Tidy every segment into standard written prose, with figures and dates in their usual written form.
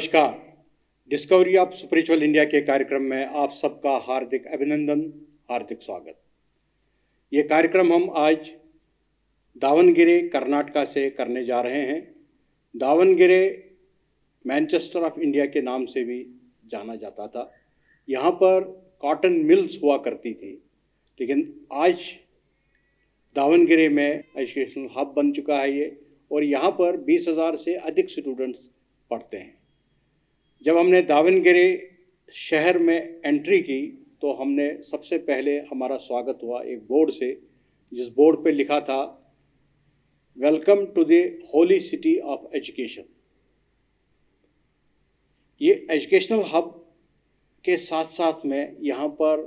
नमस्कार। Discovery of spiritual India के कार्यक्रम में आप सबका हार्दिक अभिनंदन, हार्दिक स्वागत। ये कार्यक्रम हम आज दावणगेरे कर्नाटका से करने जा रहे हैं। दावणगेरे मैनचेस्टर ऑफ इंडिया के नाम से भी जाना जाता था। यहाँ पर कॉटन मिल्स हुआ करती थी, लेकिन आज दावणगेरे में एजुकेशनल हब बन चुका है ये, और यहाँ पर 20,000 से अधिक स्टूडेंट्स पढ़ते हैं। जब हमने दावणगेरे शहर में एंट्री की तो हमने सबसे पहले हमारा स्वागत हुआ एक बोर्ड से, जिस बोर्ड पे लिखा था welcome to the holy city of education. ये एजुकेशनल हब के साथ साथ में यहाँ पर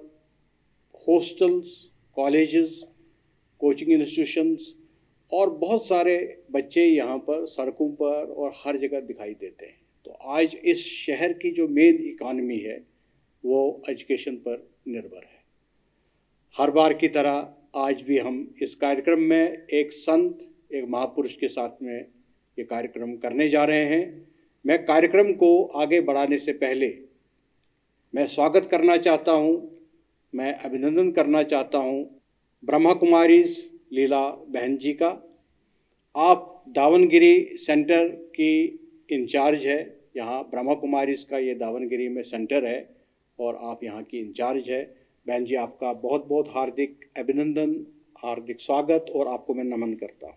हॉस्टल्स, कॉलेजेस, कोचिंग इंस्टीट्यूशंस और बहुत सारे बच्चे यहाँ पर सड़कों पर और हर जगह दिखाई देते हैं। तो आज इस शहर की जो मेन इकॉनमी है वो एजुकेशन पर निर्भर है। हर बार की तरह आज भी हम इस कार्यक्रम में एक संत, एक महापुरुष के साथ में ये कार्यक्रम करने जा रहे हैं। मैं कार्यक्रम को आगे बढ़ाने से पहले मैं स्वागत करना चाहता हूँ, मैं अभिनंदन करना चाहता हूँ ब्रह्मा कुमारीज लीला बहन जी का। आप दावणगेरे सेंटर की इंचार्ज है। यहाँ ब्रह्मा कुमारीज का ये दावणगेरे में सेंटर है और आप यहाँ की इंचार्ज है। बहन जी, आपका बहुत बहुत हार्दिक अभिनंदन, हार्दिक स्वागत और आपको मैं नमन करता हूँ।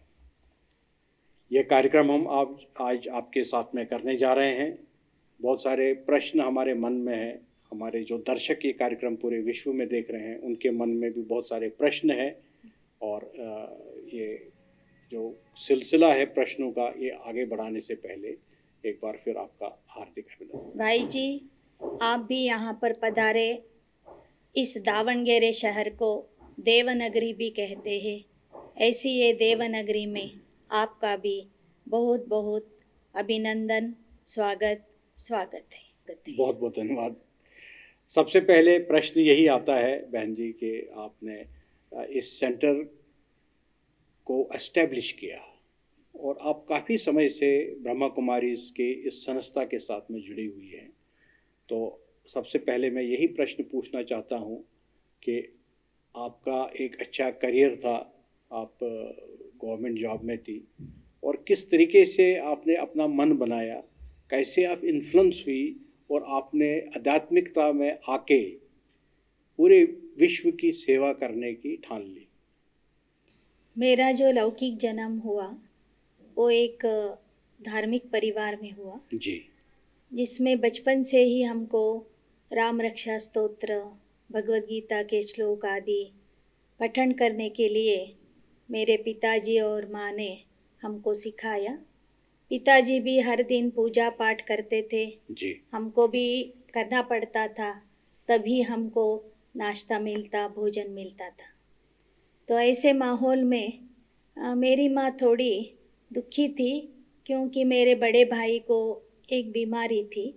ये कार्यक्रम हम आज आपके साथ में करने जा रहे हैं। बहुत सारे प्रश्न हमारे मन में हैं। हमारे जो दर्शक ये कार्यक्रम पूरे विश्व में देख रहे हैं उनके मन में भी बहुत सारे प्रश्न हैं, और ये जो सिलसिला है प्रश्नों का, ये आगे बढ़ाने से पहले एक बार फिर आपका हार्दिक अभिनंदन। भाई जी, आप भी यहाँ पर पधारे। इस दावणगेरे शहर को देवनगरी भी कहते हैं। ऐसी ये देवनगरी में आपका भी बहुत बहुत अभिनंदन, स्वागत है। बहुत बहुत धन्यवाद। सबसे पहले प्रश्न यही आता है बहन जी कि आपने इस सेंटर को एस्टेब्लिश किया और आप काफ़ी समय से ब्रह्मा कुमारीज के इस संस्था के साथ में जुड़ी हुई हैं। तो सबसे पहले मैं यही प्रश्न पूछना चाहता हूँ कि आपका एक अच्छा करियर था, आप गवर्नमेंट जॉब में थी, और किस तरीके से आपने अपना मन बनाया, कैसे आप इन्फ्लुएंस हुई और आपने आध्यात्मिकता में आके पूरे विश्व की सेवा करने की ठान ली। मेरा जो लौकिक जन्म हुआ वो एक धार्मिक परिवार में हुआ जी, जिसमें बचपन से ही हमको राम रक्षा स्तोत्र, भगवद गीता के श्लोक आदि पठन करने के लिए मेरे पिताजी और माँ ने हमको सिखाया। पिताजी भी हर दिन पूजा पाठ करते थे जी, हमको भी करना पड़ता था, तभी हमको नाश्ता मिलता, भोजन मिलता था। तो ऐसे माहौल में मेरी माँ थोड़ी दुखी थी, क्योंकि मेरे बड़े भाई को एक बीमारी थी,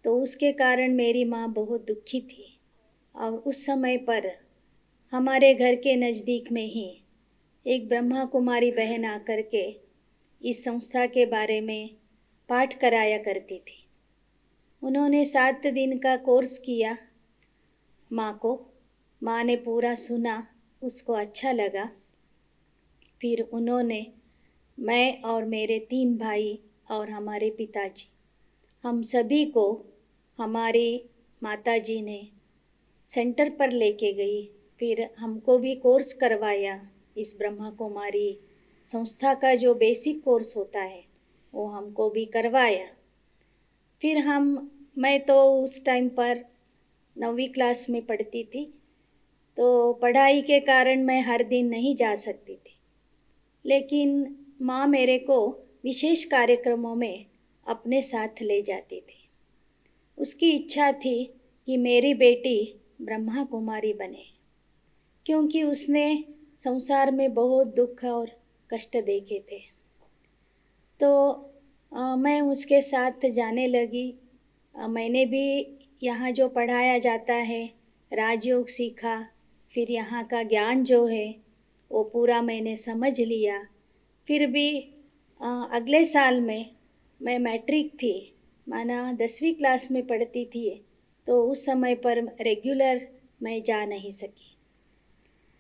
तो उसके कारण मेरी माँ बहुत दुखी थी। और उस समय पर हमारे घर के नज़दीक में ही एक ब्रह्मा कुमारी बहन आकर के इस संस्था के बारे में पाठ कराया करती थी। उन्होंने 7 दिन का कोर्स किया माँ ने पूरा सुना, उसको अच्छा लगा। फिर उन्होंने मैं और मेरे 3 भाई और हमारे पिताजी, हम सभी को हमारी माताजी ने सेंटर पर लेके गई। फिर हमको भी कोर्स करवाया। इस ब्रह्मा कुमारी संस्था का जो बेसिक कोर्स होता है वो हमको भी करवाया। फिर मैं तो उस टाइम पर 9वीं क्लास में पढ़ती थी, तो पढ़ाई के कारण मैं हर दिन नहीं जा सकती थी, लेकिन माँ मेरे को विशेष कार्यक्रमों में अपने साथ ले जाती थी। उसकी इच्छा थी कि मेरी बेटी ब्रह्मा कुमारी बने, क्योंकि उसने संसार में बहुत दुख और कष्ट देखे थे। तो मैं उसके साथ जाने लगी। मैंने भी यहाँ जो पढ़ाया जाता है राजयोग सीखा। फिर यहाँ का ज्ञान जो है वो पूरा मैंने समझ लिया। फिर भी अगले साल में मैं मैट्रिक थी, माना 10वीं क्लास में पढ़ती थी, तो उस समय पर रेगुलर मैं जा नहीं सकी।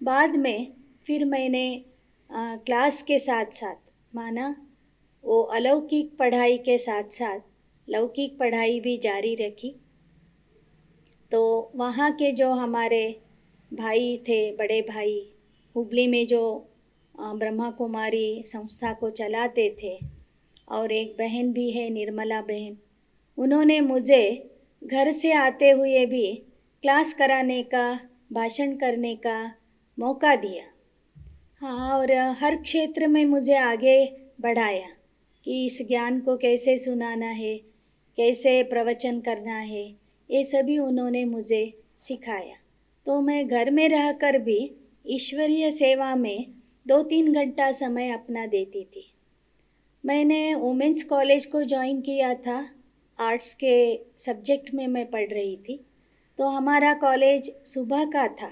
बाद में फिर मैंने क्लास के साथ साथ माना वो अलौकिक पढ़ाई के साथ साथ लौकिक पढ़ाई भी जारी रखी। तो वहाँ के जो हमारे भाई थे, बड़े भाई, हुबली में जो ब्रह्मा कुमारी संस्था को चलाते थे, और एक बहन भी है, निर्मला बहन, उन्होंने मुझे घर से आते हुए भी क्लास कराने का, भाषण करने का मौका दिया। हाँ, और हर क्षेत्र में मुझे आगे बढ़ाया कि इस ज्ञान को कैसे सुनाना है, कैसे प्रवचन करना है, ये सभी उन्होंने मुझे सिखाया। तो मैं घर में रहकर भी ईश्वरीय सेवा में 2-3 घंटा समय अपना देती थी। मैंने वुमेंस कॉलेज को ज्वाइन किया था, आर्ट्स के सब्जेक्ट में मैं पढ़ रही थी। तो हमारा कॉलेज सुबह का था,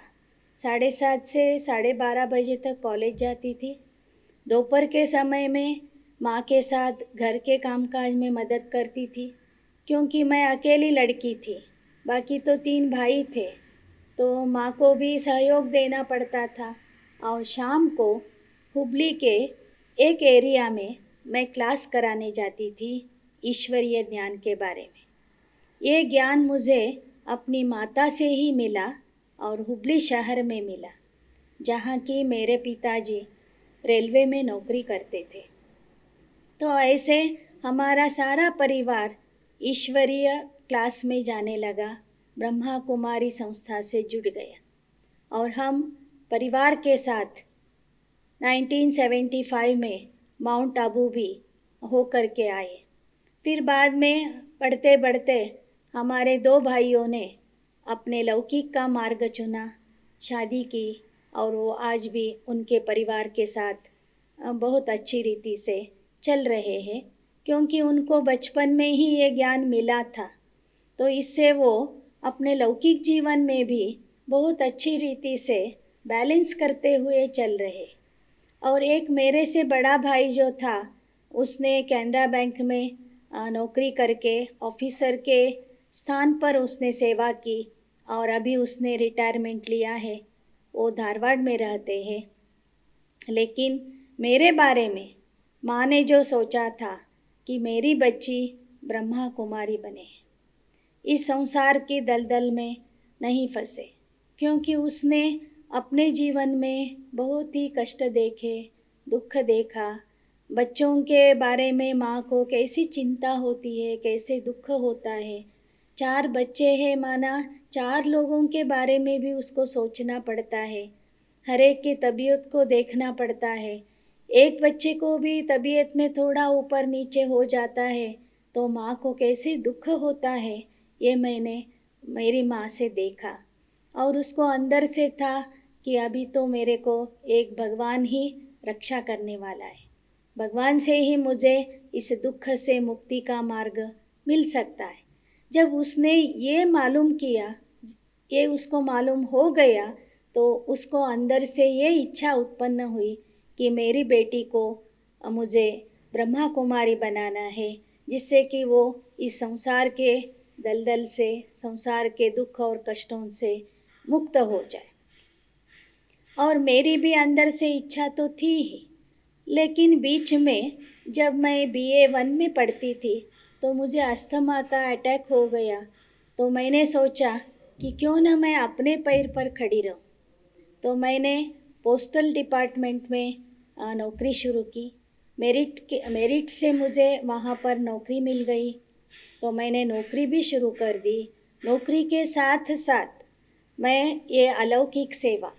7:30 से 12:30 बजे तक कॉलेज जाती थी। दोपहर के समय में माँ के साथ घर के कामकाज में मदद करती थी, क्योंकि मैं अकेली लड़की थी, बाकी तो 3 भाई थे, तो माँ को भी सहयोग देना पड़ता था। और शाम को हुबली के एक एरिया में मैं क्लास कराने जाती थी ईश्वरीय ज्ञान के बारे में। ये ज्ञान मुझे अपनी माता से ही मिला और हुबली शहर में मिला, जहाँ की मेरे पिताजी रेलवे में नौकरी करते थे। तो ऐसे हमारा सारा परिवार ईश्वरीय क्लास में जाने लगा, ब्रह्मा कुमारी संस्था से जुड़ गया, और हम परिवार के साथ 1975 में माउंट आबू भी हो कर के आए। फिर बाद में बढ़ते बढ़ते हमारे 2 भाइयों ने अपने लौकिक का मार्ग चुना, शादी की, और वो आज भी उनके परिवार के साथ बहुत अच्छी रीति से चल रहे हैं, क्योंकि उनको बचपन में ही ये ज्ञान मिला था। तो इससे वो अपने लौकिक जीवन में भी बहुत अच्छी रीति से बैलेंस करते हुए चल रहे। और एक मेरे से बड़ा भाई जो था, उसने कैनरा बैंक में नौकरी करके ऑफिसर के स्थान पर उसने सेवा की, और अभी उसने रिटायरमेंट लिया है, वो धारवाड़ में रहते हैं। लेकिन मेरे बारे में माँ ने जो सोचा था कि मेरी बच्ची ब्रह्मा कुमारी बने, इस संसार की दलदल में नहीं फंसे, क्योंकि उसने अपने जीवन में बहुत ही कष्ट देखे, दुख देखा। बच्चों के बारे में माँ को कैसी चिंता होती है, कैसे दुख होता है। 4 बच्चे हैं, माना 4 लोगों के बारे में भी उसको सोचना पड़ता है, हर एक की तबीयत को देखना पड़ता है। एक बच्चे को भी तबीयत में थोड़ा ऊपर नीचे हो जाता है तो माँ को कैसे दुख होता है, ये मैंने मेरी माँ से देखा। और उसको अंदर से था कि अभी तो मेरे को एक भगवान ही रक्षा करने वाला है, भगवान से ही मुझे इस दुख से मुक्ति का मार्ग मिल सकता है। जब उसने ये मालूम किया, ये उसको मालूम हो गया, तो उसको अंदर से ये इच्छा उत्पन्न हुई कि मेरी बेटी को मुझे ब्रह्मा कुमारी बनाना है, जिससे कि वो इस संसार के दलदल से, संसार के दुख और कष्टों से मुक्त हो जाए। और मेरी भी अंदर से इच्छा तो थी ही, लेकिन बीच में जब मैं BA 1 में पढ़ती थी तो मुझे अस्थमा का अटैक हो गया। तो मैंने सोचा कि क्यों ना मैं अपने पैर पर खड़ी रहूं। तो मैंने पोस्टल डिपार्टमेंट में नौकरी शुरू की। मेरिट से मुझे वहाँ पर नौकरी मिल गई, तो मैंने नौकरी भी शुरू कर दी। नौकरी के साथ साथ मैं ये अलौकिक सेवा,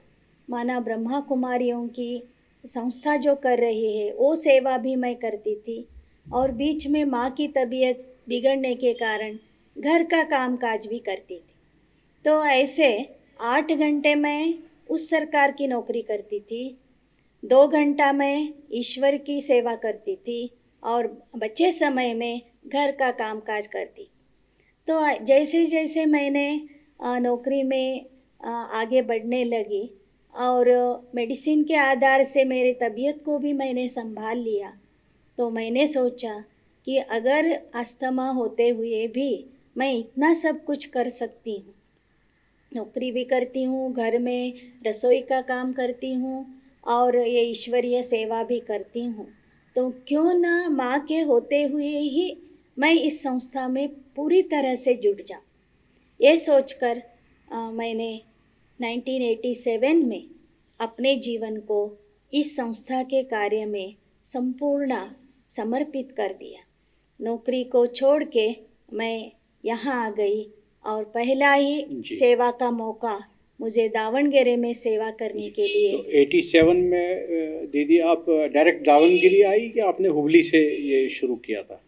माना ब्रह्मा कुमारियों की संस्था जो कर रही है, वो सेवा भी मैं करती थी। और बीच में माँ की तबीयत बिगड़ने के कारण घर का कामकाज भी करती थी। तो ऐसे 8 घंटे मैं उस सरकार की नौकरी करती थी, 2 घंटा मैं ईश्वर की सेवा करती थी, और बचे समय में घर का कामकाज करती। तो जैसे जैसे मैंने नौकरी में आगे बढ़ने लगी और मेडिसिन के आधार से मेरी तबीयत को भी मैंने संभाल लिया, तो मैंने सोचा कि अगर अस्थमा होते हुए भी मैं इतना सब कुछ कर सकती हूँ, नौकरी भी करती हूँ, घर में रसोई का काम करती हूँ और ये ईश्वरीय सेवा भी करती हूँ, तो क्यों ना माँ के होते हुए ही मैं इस संस्था में पूरी तरह से जुड़ जाऊँ। ये सोचकर मैंने 1987 में अपने जीवन को इस संस्था के कार्य में संपूर्ण समर्पित कर दिया। नौकरी को छोड़ के मैं यहाँ आ गई और पहला ही जी। सेवा का मौका मुझे दावणगेरे में सेवा करने के लिए। तो 87 में दीदी आप डायरेक्ट दावणगिरी आई कि आपने हुबली से ये शुरू किया था?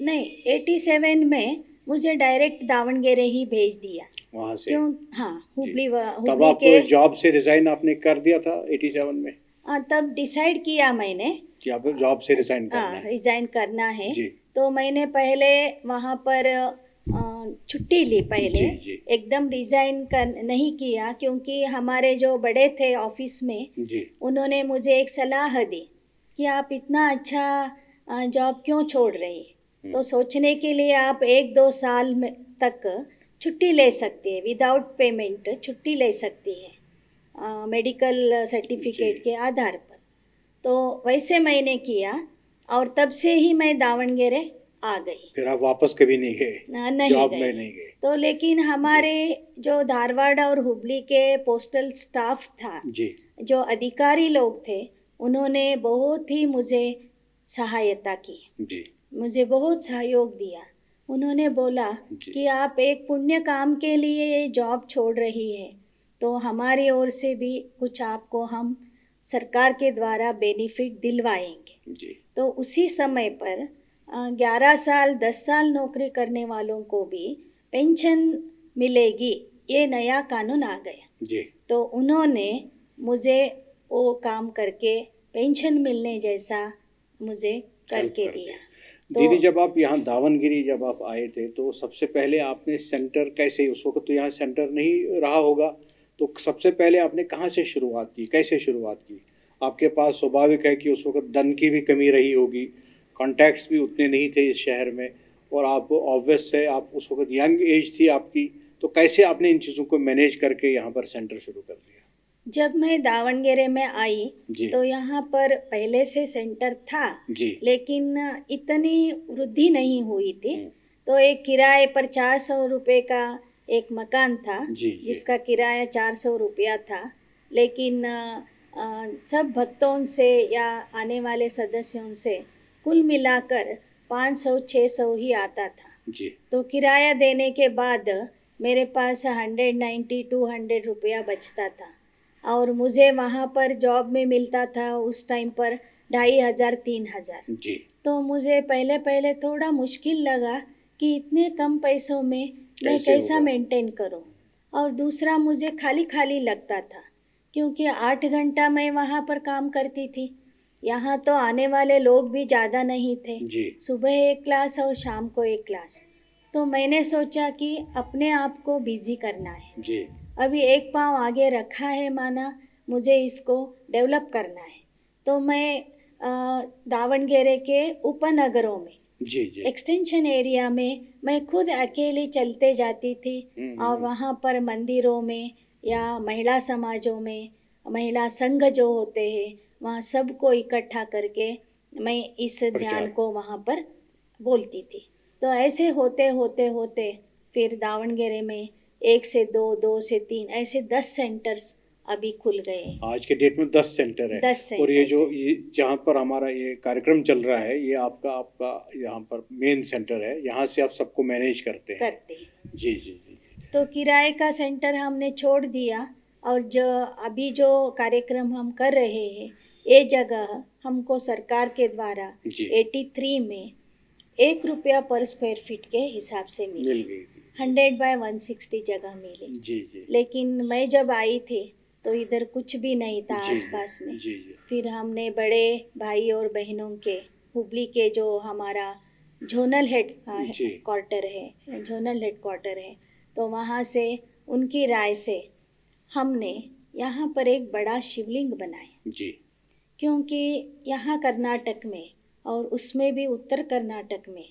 नहीं, 87 में मुझे डायरेक्ट दावणगेरे ही भेज दिया। वहाँ से? क्यों? हाँ, जी। हुबली तब हुबली आप के जॉब से रिजाइन आपने कर दिया था 87 में तब डिसाइड किया मैंने कि आपको जॉब से रिजाइन करना है? रिजाइन करना है। जी। तो मैंने पहले वहाँ पर छुट्टी ली पहले। जी, जी। एकदम रिजाइन कर नहीं किया, क्योंकि हमारे जो बड़े थे ऑफिस में, जी। उन्होंने मुझे एक सलाह दी कि आप इतना अच्छा जॉब क्यों छोड़ रही है, तो सोचने के लिए आप 1-2 साल में तक छुट्टी ले सकती है, विदाउट पेमेंट छुट्टी ले सकती है मेडिकल सर्टिफिकेट के आधार पर। तो वैसे मैंने किया और तब से ही मैं दावणगेरे आ गई। फिर आप वापस कभी नहीं गए? नहीं जॉब गई। में नहीं गए? तो लेकिन हमारे जो धारवाड़ और हुबली के पोस्टल स्टाफ था, जी। जो अधिकारी लोग थे, उन्होंने बहुत ही मुझे सहायता की, जी। मुझे बहुत सहयोग दिया। उन्होंने बोला जी। कि आप एक पुण्य काम के लिए ये जॉब छोड़ रही है, तो हमारी ओर से भी कुछ आपको हम सरकार के द्वारा बेनिफिट दिलवाएंगे। जी। तो उसी समय पर 11 साल 10 साल नौकरी करने वालों को भी पेंशन मिलेगी, ये नया कानून आ गया। जी। तो उन्होंने मुझे वो काम करके पेंशन मिलने जैसा मुझे करके दिया। तो दीदी जब आप यहाँ दावणगिरी जब आप आए थे, तो सबसे पहले आपने सेंटर कैसे, उस वक्त तो यहाँ सेंटर नहीं रहा होगा, तो सबसे पहले आपने कहाँ से शुरुआत की, कैसे शुरुआत की? आपके पास स्वाभाविक है कि उस वक्त धन की भी कमी रही होगी, कॉन्टैक्ट्स भी उतने नहीं थे इस शहर में, और आप ऑब्वियस है आप उस वक्त यंग एज थी आपकी, तो कैसे आपने इन चीज़ों को मैनेज करके यहाँ पर सेंटर शुरू कर दिया? जब मैं दावणगेरे में आई जी। तो यहाँ पर पहले से सेंटर था, जी। लेकिन इतनी वृद्धि नहीं हुई थी। तो एक किराए पर 400 रुपये का एक मकान था, जी। जिसका किराया 400 रुपया था, लेकिन सब भक्तों से या आने वाले सदस्यों से कुल मिलाकर 500-600 ही आता था। जी। तो किराया देने के बाद मेरे पास 190-200 रुपया बचता था, और मुझे वहाँ पर जॉब में मिलता था उस टाइम पर 2500-3000। जी। तो मुझे पहले पहले थोड़ा मुश्किल लगा कि इतने कम पैसों में मैं कैसे कैसा होगा? मेंटेन करूं। और दूसरा, मुझे खाली खाली लगता था, क्योंकि 8 घंटा मैं वहाँ पर काम करती थी। यहाँ तो आने वाले लोग भी ज़्यादा नहीं थे। जी। सुबह एक क्लास और शाम को एक क्लास। तो मैंने सोचा कि अपने आप को बिजी करना है। जी। अभी एक पाँव आगे रखा है, माना मुझे इसको डेवलप करना है। तो मैं दावणगेरे के उपनगरों में, जी। जी। एक्सटेंशन एरिया में मैं खुद अकेली चलते जाती थी, और वहाँ पर मंदिरों में या महिला समाजों में, महिला संघ जो होते हैं, वहाँ सबको इकट्ठा करके मैं इस ध्यान को वहाँ पर बोलती थी। तो ऐसे होते होते होते फिर दावणगेरे में 1 से 2, 2 से 3, ऐसे 10 सेंटर्स अभी खुल गए। आज के डेट में 10 सेंटर है। 10 और ये सेंटर्स जो ये जहाँ पर हमारा ये कार्यक्रम चल रहा है, ये आपका यहाँ पर मेन सेंटर है, यहाँ से आप सबको मैनेज करते हैं? करते हैं। जी। जी। जी। तो किराए का सेंटर हमने छोड़ दिया, और जो अभी जो कार्यक्रम हम कर रहे हैं, ये जगह हमको सरकार के द्वारा जी। 83 में 1 रुपया पर स्क्वायर फीट के हिसाब से मिल गई थी। 100 बाय 160 जगह मिली। जी। जी। लेकिन मैं जब आई थी तो इधर कुछ भी नहीं था जी। आसपास में। जी। जी। फिर हमने बड़े भाई और बहनों के, हुबली के जो हमारा जोनल हेड जी। क्वार्टर है, जोनल हेड क्वार्टर है, तो वहाँ से उनकी राय से हमने यहाँ पर एक बड़ा शिवलिंग बनाया। जी। क्योंकि यहाँ कर्नाटक में और उसमें भी उत्तर कर्नाटक में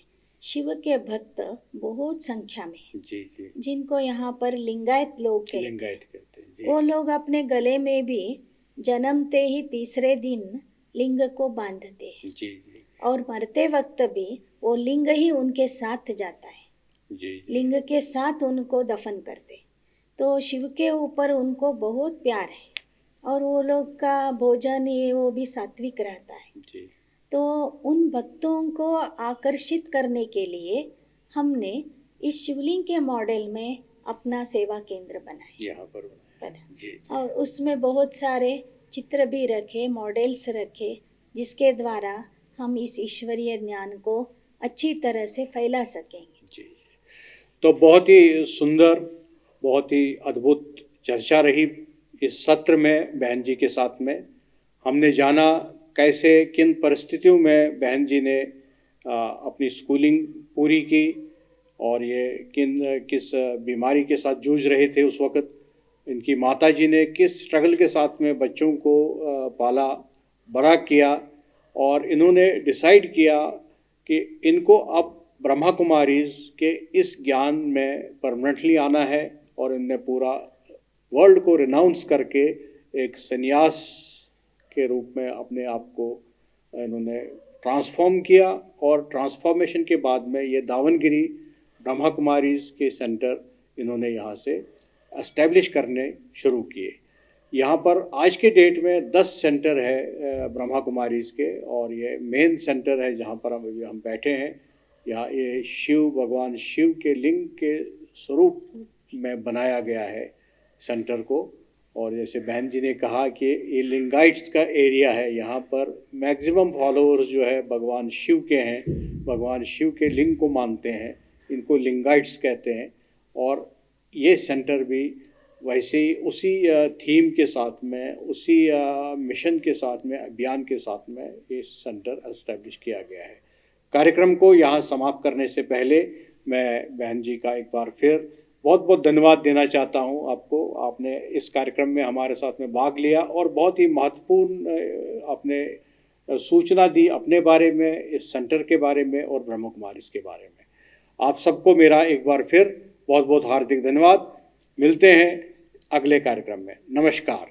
शिव के भक्त बहुत संख्या में हैं, जी जी, जिनको यहाँ पर लिंगायत लोग कहते हैं। लिंगायत कहते हैं जी। वो लोग अपने गले में भी जन्मते ही तीसरे दिन लिंग को बांधते हैं जी जी और मरते वक्त भी वो लिंग ही उनके साथ जाता है, जी जी, लिंग के साथ उनको दफन करते। तो शिव के ऊपर उनको बहुत प्यार है और वो लोग का भोजन ये वो भी सात्विक रहता है। जी तो उन भक्तों को आकर्षित करने के लिए हमने इस शिवलिंग के मॉडल में अपना सेवा केंद्र बनाया यहाँ पर बनाया। जी जी, और उसमें बहुत सारे चित्र भी रखे, मॉडल्स रखे, जिसके द्वारा हम इस ईश्वरीय ज्ञान को अच्छी तरह से फैला सकेंगे। जी। तो बहुत ही सुंदर, बहुत ही अद्भुत चर्चा रही इस सत्र में बहन जी के साथ में। हमने जाना कैसे किन परिस्थितियों में बहन जी ने अपनी स्कूलिंग पूरी की और ये किस बीमारी के साथ जूझ रहे थे उस वक़्त। इनकी माता जी ने किस स्ट्रगल के साथ में बच्चों को पाला बड़ा किया और इन्होंने डिसाइड किया कि इनको अब ब्रह्मा कुमारीज़ के इस ज्ञान में परमानेंटली आना है और इनने पूरा वर्ल्ड को रिनाउंस करके एक संन्यास के रूप में अपने आप को इन्होंने ट्रांसफॉर्म किया और ट्रांसफॉर्मेशन के बाद में ये दावनगिरी ब्रह्मा कुमारीज़ के सेंटर इन्होंने यहाँ से एस्टेब्लिश करने शुरू किए। यहाँ पर आज के डेट में 10 सेंटर है ब्रह्मा कुमारीज़ के और ये मेन सेंटर है जहाँ पर हम बैठे हैं। यहाँ ये भगवान शिव के लिंग के स्वरूप में बनाया गया है सेंटर को। और जैसे बहन जी ने कहा कि ये लिंगाइट्स का एरिया है, यहाँ पर मैक्सिमम फॉलोअर्स जो है भगवान शिव के हैं, भगवान शिव के लिंग को मानते हैं, इनको लिंगाइट्स कहते हैं। और ये सेंटर भी वैसे ही उसी थीम के साथ में, उसी मिशन के साथ में, अभियान के साथ में ये सेंटर एस्टेब्लिश किया गया है। कार्यक्रम को यहाँ समाप्त करने से पहले मैं बहन जी का एक बार फिर बहुत बहुत धन्यवाद देना चाहता हूँ आपको। आपने इस कार्यक्रम में हमारे साथ में भाग लिया और बहुत ही महत्वपूर्ण आपने सूचना दी अपने बारे में, इस सेंटर के बारे में और ब्रह्मा कुमारीज़ के बारे में। आप सबको मेरा एक बार फिर बहुत बहुत हार्दिक धन्यवाद। मिलते हैं अगले कार्यक्रम में। नमस्कार।